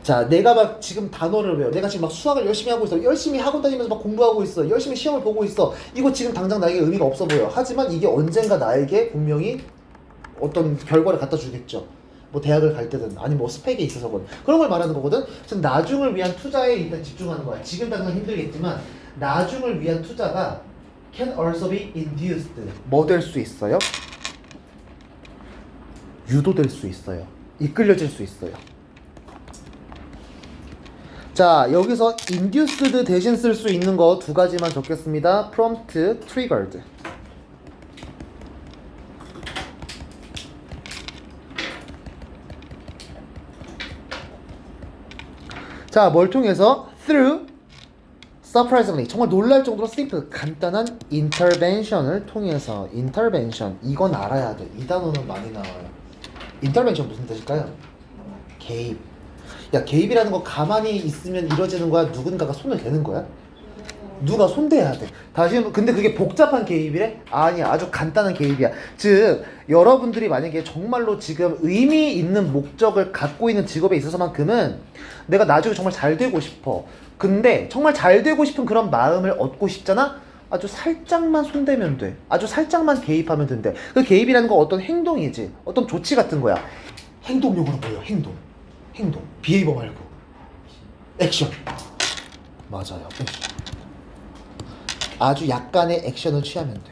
자, 내가 막 지금 단어를 외워. 내가 지금 막 수학을 열심히 하고 있어. 열심히 학원 다니면서 막 공부하고 있어. 열심히 시험을 보고 있어. 이거 지금 당장 나에게 의미가 없어 보여. 하지만 이게 언젠가 나에게 분명히 어떤 결과를 갖다 주겠죠. 뭐 대학을 갈 때든 아니면 뭐 스펙에 있어서건 그런 걸 말하는 거거든. 즉 나중을 위한 투자에 일단 집중하는 거야. 지금 당장 힘들겠지만 나중을 위한 투자가 can also be induced. 뭐 될 수 있어요? 유도될 수 있어요. 이끌려질 수 있어요. 자, 여기서 induced 대신 쓸 수 있는 거 두 가지만 적겠습니다. prompt, triggered. 자, 뭘 통해서? through, surprisingly, 정말 놀랄 정도로 simple, 간단한 intervention을 통해서. intervention, 이건 알아야 돼. 이 단어는 많이 나와요. intervention 무슨 뜻일까요? 개입. 야, 개입이라는 거 가만히 있으면 이루어지는 거야? 누군가가 손을 대는 거야? 누가 손대야 돼. 다시 근데 그게 복잡한 개입이래? 아니야. 아주 간단한 개입이야. 즉 여러분들이 만약에 정말로 지금 의미 있는 목적을 갖고 있는 직업에 있어서만큼은 내가 나중에 정말 잘 되고 싶어. 근데 정말 잘 되고 싶은 그런 마음을 얻고 싶잖아? 아주 살짝만 손대면 돼. 아주 살짝만 개입하면 된대. 그 개입이라는 건 어떤 행동이지. 어떤 조치 같은 거야. 행동용으로 보여. 행동. 비헤이버 말고 액션. 맞아요. 액션. 아주 약간의 액션을 취하면 돼.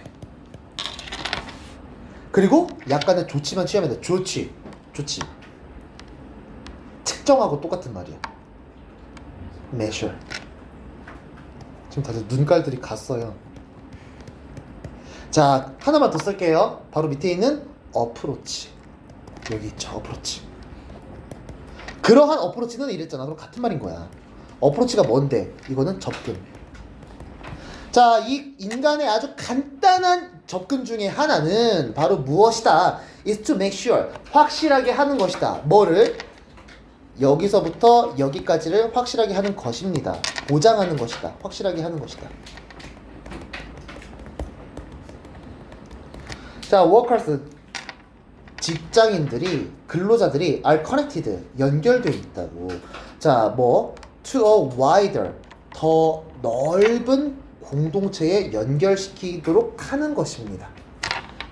그리고 약간의 조치만 취하면 돼. 조치. 측정하고 똑같은 말이야. measure. 지금 다들 눈깔들이 갔어요. 자, 하나만 더 쓸게요. 바로 밑에 있는 approach. 여기 있죠. approach. 그러한 어프로치는 이랬잖아. 그럼 같은 말인 거야. 어프로치가 뭔데? 이거는 접근. 자, 이 인간의 아주 간단한 접근 중에 하나는 바로 무엇이다? is to make sure. 확실하게 하는 것이다. 뭐를? 여기서부터 여기까지를 확실하게 하는 것입니다. 보장하는 것이다. 확실하게 하는 것이다. 자, workers. 직장인들이, 근로자들이 are connected, 연결되어 있다고. 자, 뭐 to a wider, 더 넓은 공동체에 연결시키도록 하는 것입니다.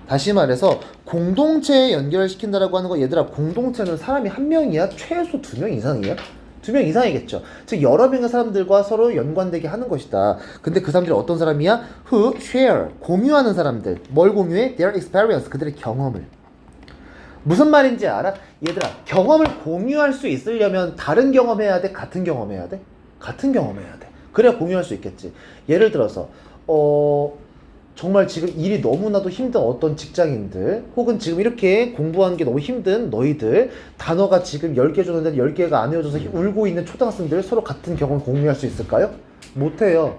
다시 말해서 공동체에 연결시킨다라고 하는 거, 얘들아, 공동체는 사람이 한 명이야? 최소 2명 이상이야? 2명 이상이겠죠. 즉 여러 명의 사람들과 서로 연관되게 하는 것이다. 근데 그 사람들이 어떤 사람이야? who share, 공유하는 사람들. 뭘 공유해? their experience, 그들의 경험을. 무슨 말인지 알아? 얘들아, 경험을 공유할 수 있으려면 다른 경험해야 돼? 같은 경험해야 돼? 같은 경험해야 돼. 그래야 공유할 수 있겠지. 예를 들어서 정말 지금 일이 너무나도 힘든 어떤 직장인들, 혹은 지금 이렇게 공부하는 게 너무 힘든 너희들, 단어가 지금 10개 줬는데 10개가 안 외워져서 울고 있는 초등학생들, 서로 같은 경험을 공유할 수 있을까요? 못해요.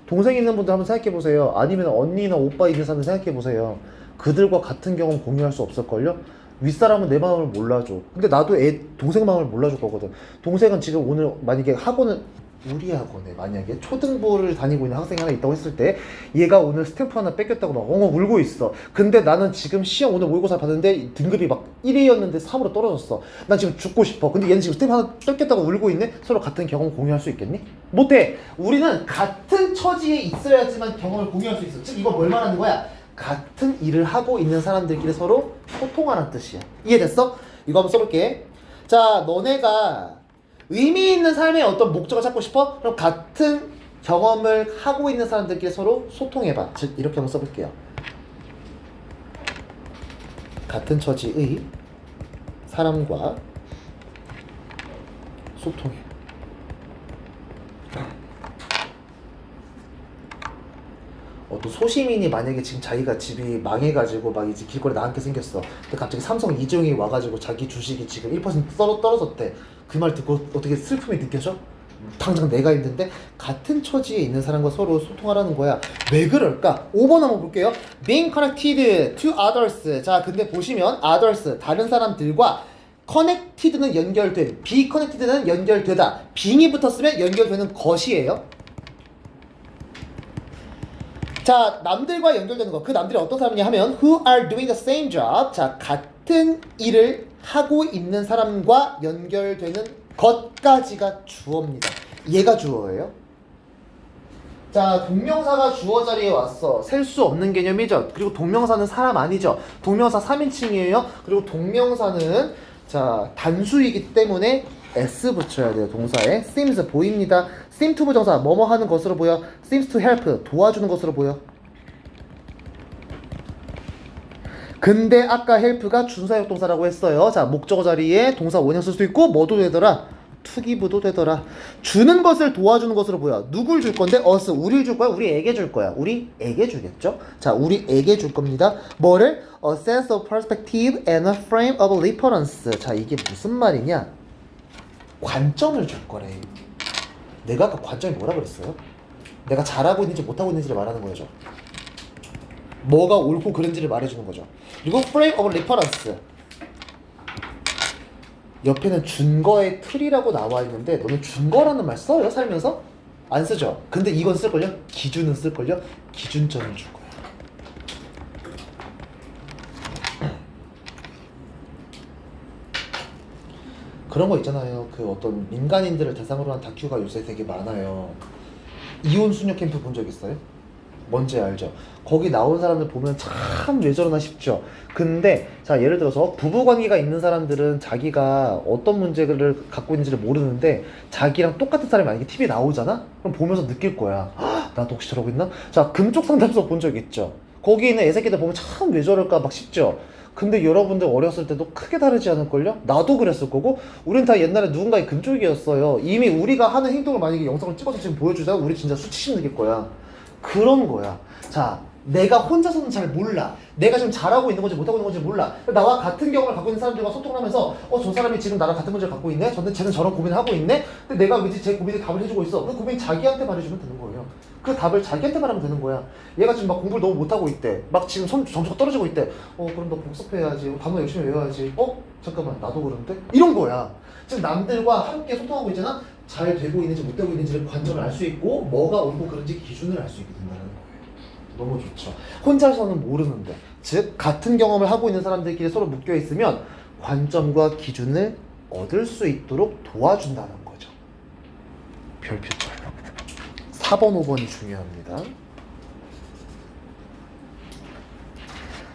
동생 있는 분들 한번 생각해 보세요. 아니면 언니나 오빠 있는 사람들 생각해 보세요. 그들과 같은 경험 공유할 수 없을걸요? 윗사람은 내 마음을 몰라줘. 근데 나도 동생 마음을 몰라줄 거거든. 동생은 지금 오늘 만약에 우리 학원에 만약에 초등부를 다니고 있는 학생이 하나 있다고 했을 때, 얘가 오늘 스탬프 하나 뺏겼다고 막 엉엉 울고 있어. 근데 나는 지금 시험 오늘 모의고사 봤는데 등급이 막 1위였는데 3으로 떨어졌어. 난 지금 죽고 싶어. 근데 얘는 지금 스탬프 하나 뺏겼다고 울고 있네? 서로 같은 경험 공유할 수 있겠니? 못해. 우리는 같은 처지에 있어야지만 경험을 공유할 수 있어. 즉 이거 뭘 말하는 거야? 같은 일을 하고 있는 사람들끼리 서로 소통하는 뜻이야. 이해됐어? 이거 한번 써볼게. 자, 너네가 의미 있는 삶의 어떤 목적을 찾고 싶어? 그럼 같은 경험을 하고 있는 사람들끼리 서로 소통해봐. 즉 이렇게 한번 써볼게요. 같은 처지의 사람과 소통해. 어떤 소시민이 만약에 지금 자기가 집이 망해가지고 막 이제 길거리에 나앉게 생겼어. 근데 갑자기 삼성 이재용이 와가지고 자기 주식이 지금 1% 떨어졌대. 그 말 듣고 어떻게 슬픔이 느껴져? 당장 내가 있는데 같은 처지에 있는 사람과 서로 소통하라는 거야. 왜 그럴까? 5번 한번 볼게요. Being connected to others. 자, 근데 보시면 others, 다른 사람들과 connected는 연결된, be connected는 연결되다. being이 붙었으면 연결되는 것이에요. 자, 남들과 연결되는 거. 그 남들이 어떤 사람이냐 하면 who are doing the same job. 자, 같은 일을 하고 있는 사람과 연결되는 것까지가 주어입니다. 얘가 주어예요. 자, 동명사가 주어 자리에 왔어. 셀 수 없는 개념이죠. 그리고 동명사는 사람 아니죠. 동명사 3인칭이에요. 그리고 동명사는 자, 단수이기 때문에 S 붙여야 돼요. 동사에. seems 보입니다. seem to 부정사 뭐뭐 하는 것으로 보여. seems to help 도와주는 것으로 보여. 근데 아까 help가 준사역 동사라고 했어요. 자, 목적어 자리에 동사 원형 쓸 수 있고 뭐도 되더라? 투기부도 되더라. 주는 것을 도와주는 것으로 보여. 누굴 줄 건데? us. 우리를 줄 거야? 우리에게 줄 거야? 우리에게 주겠죠? 자, 우리에게 줄 겁니다. 뭐를? A sense of perspective and a frame of reference. 자, 이게 무슨 말이냐? 관점을 줄 거래. 내가 아까 관점이 뭐라 그랬어요? 내가 잘하고 있는지 못하고 있는지를 말하는 거죠. 뭐가 옳고 그른지를 말해주는 거죠. 그리고 frame of reference. 옆에는 준거의 틀이라고 나와 있는데 너는 준거라는 말 써요? 살면서? 안 쓰죠? 근데 이건 쓸걸요? 기준은 쓸걸요? 기준점을 줄 거야. 그런 거 있잖아요. 그 어떤 민간인들을 대상으로 한 다큐가 요새 되게 많아요. 이혼 수녀 캠프 본 적 있어요? 뭔지 알죠? 거기 나온 사람들 보면 참 왜 저러나 싶죠. 근데 자, 예를 들어서 부부관계가 있는 사람들은 자기가 어떤 문제를 갖고 있는지를 모르는데 자기랑 똑같은 사람이 만약에 TV에 나오잖아? 그럼 보면서 느낄 거야. 나도 혹시 저러고 있나? 자, 금쪽 상담소 본 적 있죠? 거기 있는 애새끼들 보면 참 왜 저럴까 막 싶죠? 근데 여러분들 어렸을 때도 크게 다르지 않을걸요? 나도 그랬을 거고, 우린 다 옛날에 누군가의 금쪽이었어요. 이미 우리가 하는 행동을 만약에 영상을 찍어서 지금 보여주자, 우리 진짜 수치심 느낄 거야. 그런 거야. 자, 내가 혼자서는 잘 몰라. 내가 지금 잘하고 있는 건지 못하고 있는 건지 몰라. 나와 같은 경험을 갖고 있는 사람들과 소통을 하면서 저 사람이 지금 나랑 같은 문제를 갖고 있네? 쟤는 저런 고민을 하고 있네? 근데 내가 왠지 제 고민에 답을 해주고 있어. 그 고민 자기한테 말해주면 되는 거예요. 그 답을 자기한테 말하면 되는 거야. 얘가 지금 막 공부를 너무 못하고 있대. 막 지금 점수가 떨어지고 있대. 그럼 너 복습해야지. 단어 열심히 외워야지. 잠깐만, 나도 그런데? 이런 거야. 지금 남들과 함께 소통하고 있잖아? 잘 되고 있는지 못 되고 있는지를 관점을 알 수 있고, 뭐가 옳고 그른지 기준을 알 수 있게 된다는 거예요. 너무 좋죠. 혼자서는 모르는데, 즉 같은 경험을 하고 있는 사람들끼리 서로 묶여 있으면 관점과 기준을 얻을 수 있도록 도와준다는 거죠. 별표죠. 4번, 5번이 중요합니다.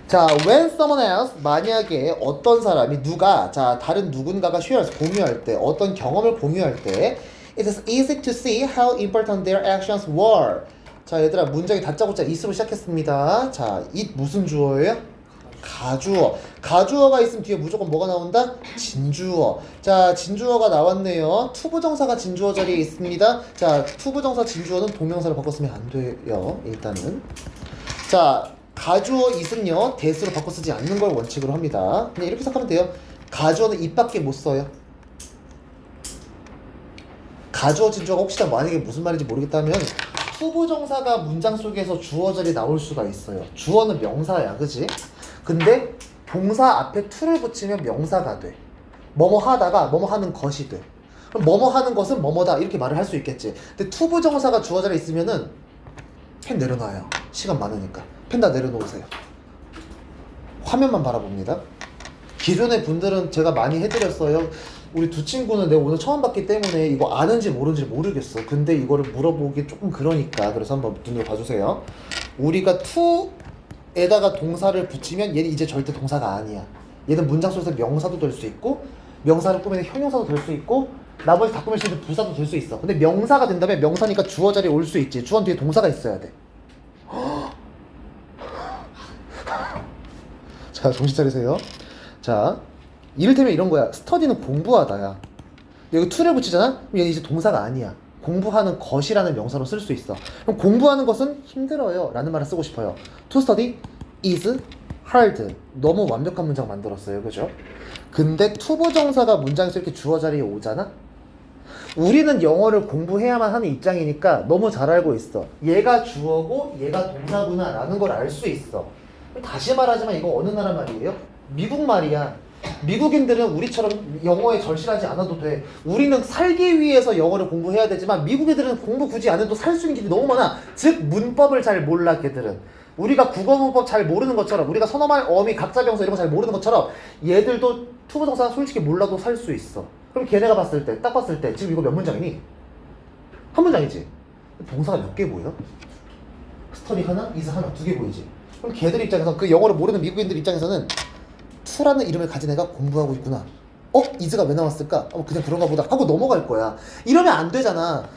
자, when someone else, 만약에 어떤 사람이 다른 누군가가 shares, 공유할 때, 어떤 경험을 공유할 때, it is easy to see how important their actions were. 자, 얘들아, 문장이 다짜고짜 is로 시작했습니다. 자, it 무슨 주어예요? 가주어. 가주어가 있으면 뒤에 무조건 뭐가 나온다? 진주어. 자, 진주어가 나왔네요. 투부정사가 진주어 자리에 있습니다. 자, 투부정사 진주어는 동명사를 바꿔 쓰면 안 돼요. 일단은. 자, 가주어 is은요 대수로 바꿔 쓰지 않는 걸 원칙으로 합니다. 그냥 이렇게 생각하면 돼요. 가주어는 입밖에 못 써요. 가주어 진주어가 혹시나 만약에 무슨 말인지 모르겠다면 투부정사가 문장 속에서 주어 자리에 나올 수가 있어요. 주어는 명사야, 그지? 근데 동사 앞에 to를 붙이면 명사가 돼. 뭐뭐 하다가 뭐뭐 하는 것이 돼. 그럼 뭐뭐 하는 것은 뭐뭐다 이렇게 말을 할 수 있겠지. 근데 투부정사가 주어 자리에 있으면은 펜 내려놔요. 시간 많으니까 펜 다 내려놓으세요. 화면만 바라봅니다. 기존의 분들은 제가 많이 해드렸어요. 우리 두 친구는 내가 오늘 처음 봤기 때문에 이거 아는지 모르는지 모르겠어. 근데 이거를 물어보기 조금 그러니까 그래서 한번 눈으로 봐주세요. 우리가 to에다가 동사를 붙이면 얘는 이제 절대 동사가 아니야. 얘는 문장 속에서 명사도 될 수 있고 명사를 꾸미는 형용사도 될 수 있고 나머지 다 꾸밀 수 있는 부사도 될 수 있어. 근데 명사가 된다면 명사니까 주어 자리에 올 수 있지. 주어 뒤에 동사가 있어야 돼. 자, 정신 차리세요. 자, 이를테면 이런 거야. 스터디는 공부하다야. 여기 to를 붙이잖아? 그럼 얘는 이제 동사가 아니야. 공부하는 것이라는 명사로 쓸 수 있어. 그럼 공부하는 것은 힘들어요 라는 말을 쓰고 싶어요. To study is hard. 너무 완벽한 문장 만들었어요, 그죠? 근데 투부정사가 문장에서 이렇게 주어 자리에 오잖아? 우리는 영어를 공부해야만 하는 입장이니까 너무 잘 알고 있어. 얘가 주어고 얘가 동사구나 라는 걸 알 수 있어. 다시 말하지만 이거 어느 나라 말이에요? 미국 말이야. 미국인들은 우리처럼 영어에 절실하지 않아도 돼. 우리는 살기 위해서 영어를 공부해야 되지만 미국 애들은 공부 굳이 안 해도 살 수 있는 길이 너무 많아. 즉 문법을 잘 몰라 걔들은. 우리가 국어 문법 잘 모르는 것처럼 우리가 선어말 어미 각자 병사 이런 거 잘 모르는 것처럼 얘들도 투부정사 솔직히 몰라도 살 수 있어. 그럼 걔네가 봤을 때 딱 봤을 때 지금 이거 몇 문장이니? 한 문장이지. 동사가 몇 개 보여? 스터디 하나, is 하나, 두 개 보이지. 그럼 걔들 입장에서 그 영어를 모르는 미국인들 입장에서는 to라는 이름을 가진 애가 공부하고 있구나. is가 왜 나왔을까? 그냥 그런가 보다 하고 넘어갈 거야. 이러면 안 되잖아.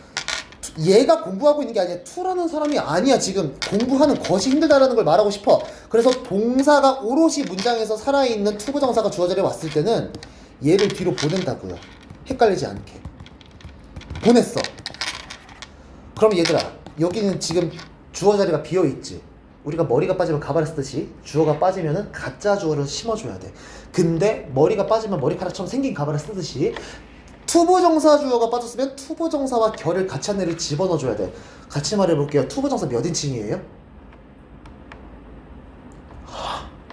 얘가 공부하고 있는 게 아니야. to라는 사람이 아니야. 지금 공부하는 것이 힘들다라는 걸 말하고 싶어. 그래서 동사가 오롯이 문장에서 살아있는 투부정사가 주어 자리에 왔을 때는 얘를 뒤로 보낸다고요. 헷갈리지 않게. 보냈어. 그럼 얘들아, 여기는 지금 주어 자리가 비어있지. 우리가 머리가 빠지면 가발을 쓰듯이 주어가 빠지면은 가짜 주어를 심어줘야 돼. 근데 머리가 빠지면 머리카락처럼 생긴 가발을 쓰듯이 투부정사 주어가 빠졌으면 투부정사와 결을 같이 한 애를 집어넣어줘야 돼. 같이 말해볼게요. 투부정사 몇 인칭이에요?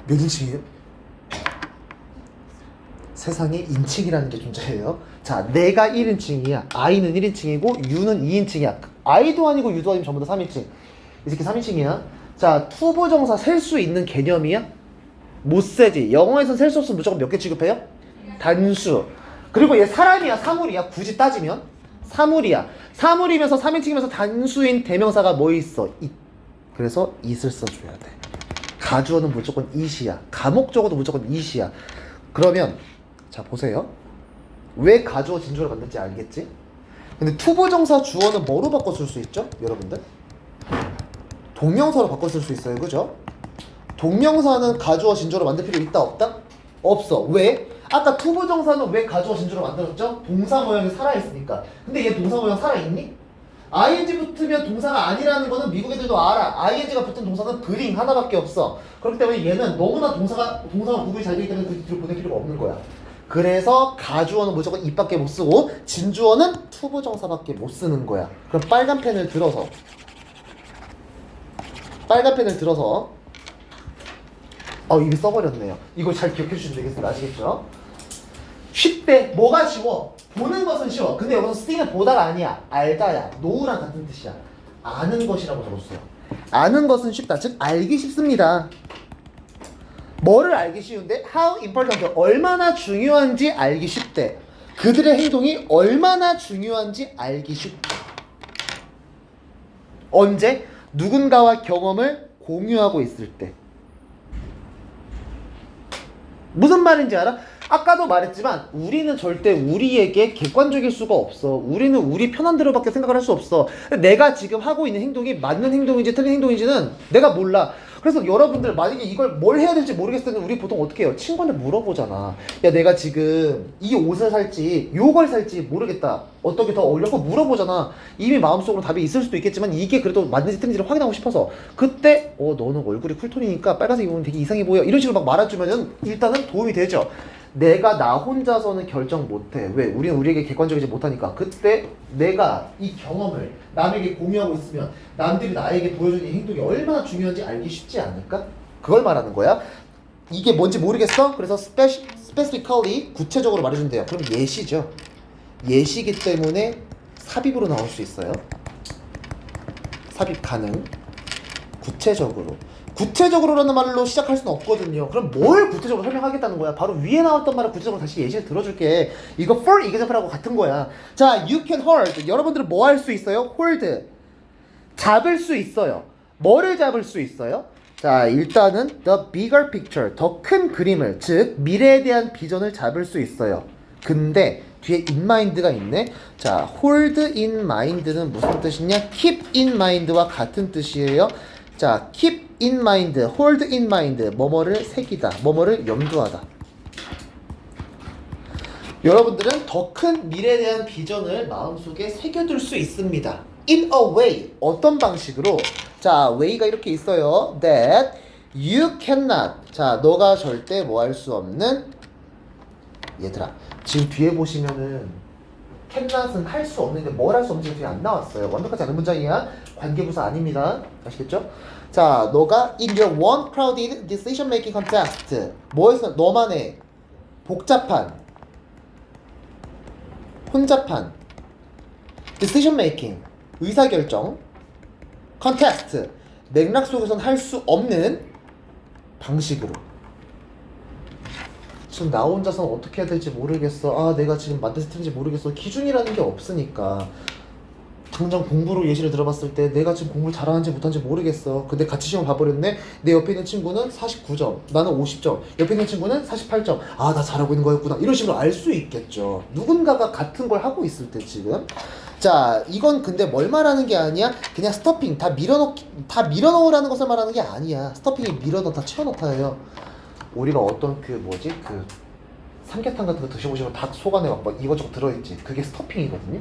몇 인칭이에요? 세상에 인칭이라는 게 존재해요. 자, 내가 1인칭이야. I는 1인칭이고 U는 2인칭이야. I도 아니고 U도 아니고 전부 다 3인칭. 이 새끼 3인칭이야. 자, 투부정사 셀 수 있는 개념이야? 못 세지. 영어에선 셀 수 없으면 무조건 몇 개 취급해요? 단수. 그리고 얘 사람이야, 사물이야. 굳이 따지면 사물이야. 사물이면서 3인칭이면서 단수인 대명사가 뭐 있어? it. 그래서 it을 써줘야 돼. 가주어는 무조건 it이야. 가목적어도 무조건 it이야. 그러면 자 보세요. 왜 가주어 진주어를 만들지 알겠지? 근데 투부정사 주어는 뭐로 바꿔 쓸 수 있죠? 여러분들? 동명사로 바꿔 쓸 수 있어요. 그죠? 동명사는 가주어 진주어로 만들 필요 있다 없다? 없어. 왜? 아까 투부정사는 왜 가주어 진주어로 만들었죠? 동사 모양이 살아있으니까. 근데 얘 동사 모양 살아있니? ing 붙으면 동사가 아니라는 거는 미국 애들도 알아. ing가 붙은 동사는 bring 하나밖에 없어. 그렇기 때문에 얘는 너무나 동사가 구분이 잘 되기 때문에 그 뒤로 보낼 필요가 없는 거야. 그래서 가주어는 무조건 it밖에 못 쓰고 진주어는 투부정사밖에 못 쓰는 거야. 그럼 빨간 펜을 들어서 이미 써버렸네요. 이거 잘 기억해 주시면 되겠습니다. 아시겠죠? 쉽대. 뭐가 쉬워? 보는 것은 쉬워. 근데 여기서 쓰이는 보다가 아니야. 알다야. 노우랑 같은 뜻이야. 아는 것이라고 적었어요. 아는 것은 쉽다. 즉 알기 쉽습니다. 뭐를 알기 쉬운데? How important. 얼마나 중요한지 알기 쉽대. 그들의 행동이 얼마나 중요한지 알기 쉽대. 언제? 누군가와 경험을 공유하고 있을 때. 무슨 말인지 알아? 아까도 말했지만 우리는 절대 우리에게 객관적일 수가 없어. 우리는 우리 편한 대로밖에 생각을 할 수 없어. 내가 지금 하고 있는 행동이 맞는 행동인지 틀린 행동인지는 내가 몰라. 그래서 여러분들 만약에 이걸 뭘 해야 될지 모르겠을 때는 우리 보통 어떻게 해요? 친구한테 물어보잖아. 야, 내가 지금 이 옷을 살지 요걸 살지 모르겠다. 어떤 게 더 어울려서 물어보잖아. 이미 마음속으로 답이 있을 수도 있겠지만 이게 그래도 맞는지 틀린지를 확인하고 싶어서 그때 너는 얼굴이 쿨톤이니까 빨간색 입으면 되게 이상해 보여. 이런 식으로 막 말해주면은 일단은 도움이 되죠. 내가 나 혼자서는 결정 못해. 왜? 우리는 우리에게 객관적이지 못하니까. 그때 내가 이 경험을 남에게 공유하고 있으면 남들이 나에게 보여주는 이 행동이 얼마나 중요한지 알기 쉽지 않을까? 그걸 말하는 거야. 이게 뭔지 모르겠어? 그래서 specifically 구체적으로 말해준대요. 그럼 예시죠. 예시기 때문에 삽입으로 나올 수 있어요. 삽입 가능. 구체적으로. 구체적으로라는 말로 시작할 수는 없거든요. 그럼 뭘 구체적으로 설명하겠다는 거야? 바로 위에 나왔던 말을 구체적으로 다시 예시를 들어줄게. 이거 for example하고 같은 거야. 자, you can hold. 여러분들은 뭐 할 수 있어요? hold. 잡을 수 있어요. 뭐를 잡을 수 있어요? 자, 일단은 the bigger picture. 더 큰 그림을, 즉 미래에 대한 비전을 잡을 수 있어요. 근데 뒤에 in mind가 있네. 자, hold in mind는 무슨 뜻이냐? keep in mind와 같은 뜻이에요. 자, keep in mind, hold in mind, 뭐뭐를 새기다, 뭐뭐를 염두하다. 여러분들은 더 큰 미래에 대한 비전을 마음속에 새겨둘 수 있습니다. In a way, 어떤 방식으로? 자, way가 이렇게 있어요. That you cannot. 자, 너가 절대 뭐 할 수 없는. 얘들아, 지금 뒤에 보시면은 cannot은 할 수 없는데 뭘 할 수 없는지 뒤에 안 나왔어요. 완벽하지 않은 문장이야. 관계부사 아닙니다. 아시겠죠? 자, 너가 in your one crowded decision making contest. 뭐에서 너만의 복잡한, 혼잡한 decision making, 의사결정 contest, 맥락 속에서는 할 수 없는 방식으로. 지금 나 혼자서는 어떻게 해야 될지 모르겠어. 아, 내가 지금 맞는지 틀린지 모르겠어. 기준이라는 게 없으니까. 당장 공부로 예시를 들어봤을 때 내가 지금 공부를 잘하는지 못하는지 모르겠어. 근데 같이 시험 봐버렸네. 내 옆에 있는 친구는 49점, 나는 50점, 옆에 있는 친구는 48점. 아, 나 잘하고 있는 거였구나. 이런 식으로 알 수 있겠죠. 누군가가 같은 걸 하고 있을 때 지금. 자, 이건 근데 뭘 말하는 게 아니야. 그냥 스토핑, 다 밀어넣으라는 것을 말하는 게 아니야. 스토핑이 밀어넣다, 채워넣다예요. 우리가 어떤 삼계탕 같은 거 드셔보시면 닭 속 안에 막 이것저것 들어있지. 그게 스토핑이거든요.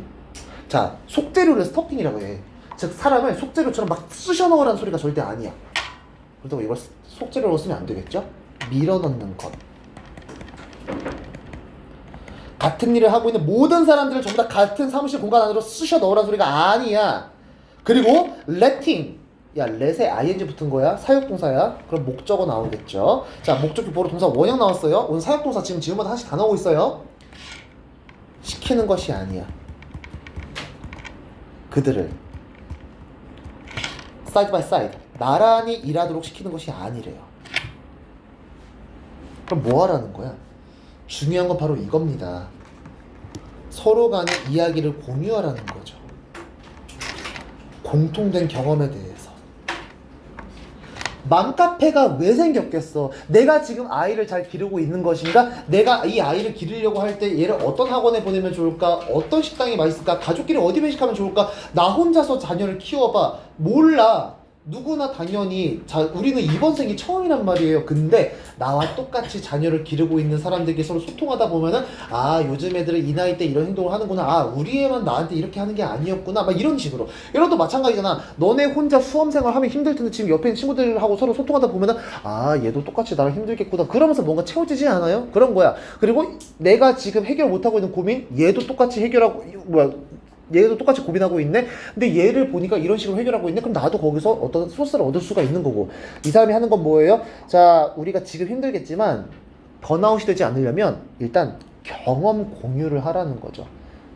자, 속재료를 스토핑이라고 해. 즉 사람을 속재료처럼 막 쑤셔 넣으라는 소리가 절대 아니야. 그렇다고 이걸 속재료로 쓰면 안 되겠죠? 밀어넣는 것. 같은 일을 하고 있는 모든 사람들을 전부 다 같은 사무실 공간 안으로 쑤셔 넣으라는 소리가 아니야. 그리고 letting. 야, let에 ing 붙은 거야. 사역동사야. 그럼 목적어 나오겠죠. 자, 목적격 보로 동사 원형 나왔어요. 오늘 사역동사 지금 지금마다 하나씩 다 나오고 있어요. 시키는 것이 아니야. 그들을 side by side 나란히 일하도록 시키는 것이 아니래요. 그럼 뭐 하라는 거야? 중요한 건 바로 이겁니다. 서로 간의 이야기를 공유하라는 거죠. 공통된 경험에 대해서. 맘카페가 왜 생겼겠어? 내가 지금 아이를 잘 기르고 있는 것인가? 내가 이 아이를 기르려고 할 때 얘를 어떤 학원에 보내면 좋을까? 어떤 식당이 맛있을까? 가족끼리 어디 회식하면 좋을까? 나 혼자서 자녀를 키워봐. 몰라. 누구나 당연히 우리는 이번 생이 처음이란 말이에요. 근데 나와 똑같이 자녀를 기르고 있는 사람들끼리 서로 소통하다 보면은 아, 요즘 애들은 이 나이 때 이런 행동을 하는구나. 아, 우리 애만 나한테 이렇게 하는 게 아니었구나. 막 이런 식으로. 여러분도 마찬가지잖아. 너네 혼자 수험생활 하면 힘들 텐데 지금 옆에 있는 친구들하고 서로 소통하다 보면은 아, 얘도 똑같이 나랑 힘들겠구나. 그러면서 뭔가 채워지지 않아요? 그런 거야. 그리고 내가 지금 해결 못하고 있는 고민 얘도 똑같이 해결하고 얘도 똑같이 고민하고 있네? 근데 얘를 보니까 이런 식으로 해결하고 있네? 그럼 나도 거기서 어떤 소스를 얻을 수가 있는 거고. 이 사람이 하는 건 뭐예요? 자, 우리가 지금 힘들겠지만 번아웃이 되지 않으려면 일단 경험 공유를 하라는 거죠.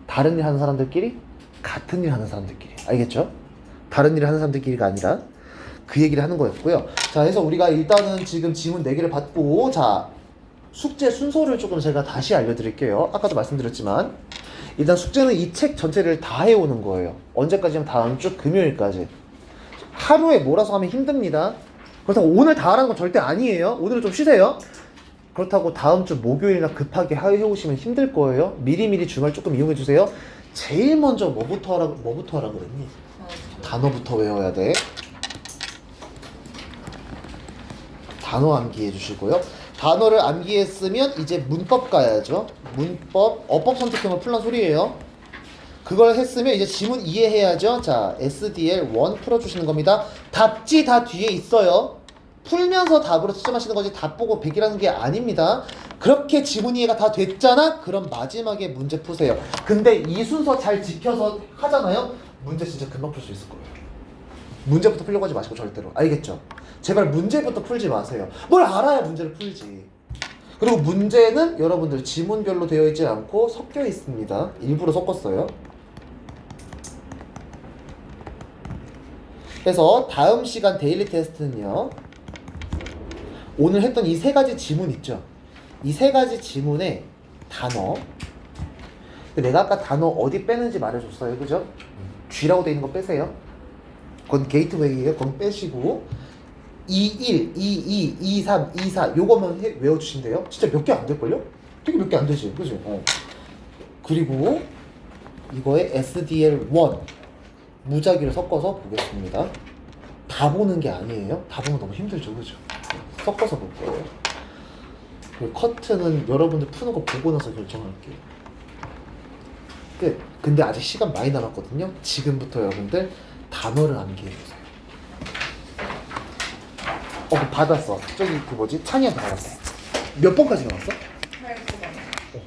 다른 일 하는 사람들끼리, 같은 일 하는 사람들끼리. 알겠죠? 다른 일을 하는 사람들끼리가 아니라 그 얘기를 하는 거였고요. 자, 그래서 우리가 일단은 지금 지문 4개를 받고, 자, 숙제 순서를 조금 제가 다시 알려드릴게요. 아까도 말씀드렸지만 일단 숙제는 이 책 전체를 다 해오는 거예요. 언제까지면 다음 주 금요일까지. 하루에 몰아서 하면 힘듭니다. 그렇다고 오늘 다 하라는 건 절대 아니에요. 오늘은 좀 쉬세요. 그렇다고 다음 주 목요일날 급하게 해오시면 힘들 거예요. 미리미리 주말 조금 이용해 주세요. 제일 먼저 뭐부터 하라 그랬니? 단어부터 외워야 돼. 단어 암기해 주시고요. 단어를 암기했으면 이제 문법 가야죠. 문법, 어법 선택형을 풀란 소리예요. 그걸 했으면 이제 지문 이해해야죠. 자, SDL1 풀어주시는 겁니다. 답지 다 뒤에 있어요. 풀면서 답으로 채점하시는 거지 답 보고 100이라는 게 아닙니다. 그렇게 지문 이해가 다 됐잖아? 그럼 마지막에 문제 푸세요. 근데 이 순서 잘 지켜서 하잖아요? 문제 진짜 금방 풀 수 있을 거예요. 문제부터 풀려고 하지 마시고 절대로. 알겠죠? 제발 문제부터 풀지 마세요. 뭘 알아야 문제를 풀지. 그리고 문제는 여러분들 지문별로 되어 있지 않고 섞여 있습니다. 일부러 섞었어요. 그래서 다음 시간 데일리 테스트는요. 오늘 했던 이 세 가지 지문 있죠? 이 세 가지 지문의 단어. 내가 아까 단어 어디 빼는지 말해줬어요. 그죠? G라고 돼 있는 거 빼세요. 그건 게이트웨이예요. 그건 빼시고 21, 22, 23, 24 요거만 외워주신대요. 진짜 몇 개 안 될걸요? 되게 몇 개 안 되지. 그죠? 그리고 이거에 SDL1 무작위를 섞어서 보겠습니다. 다 보는 게 아니에요. 다 보면 너무 힘들죠. 그죠? 섞어서 볼 거예요. 그리고 커트는 여러분들 푸는 거 보고 나서 결정할게요. 끝. 근데 아직 시간 많이 남았거든요. 지금부터 여러분들 단어를 암기해보세요. 그거 받았어. 저기 그 뭐지? 찬이한테 받았어. 몇 번까지 나왔어?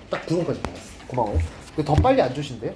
딱 9번까지 받았어. 고마워요. 더 빨리 안 주신대요?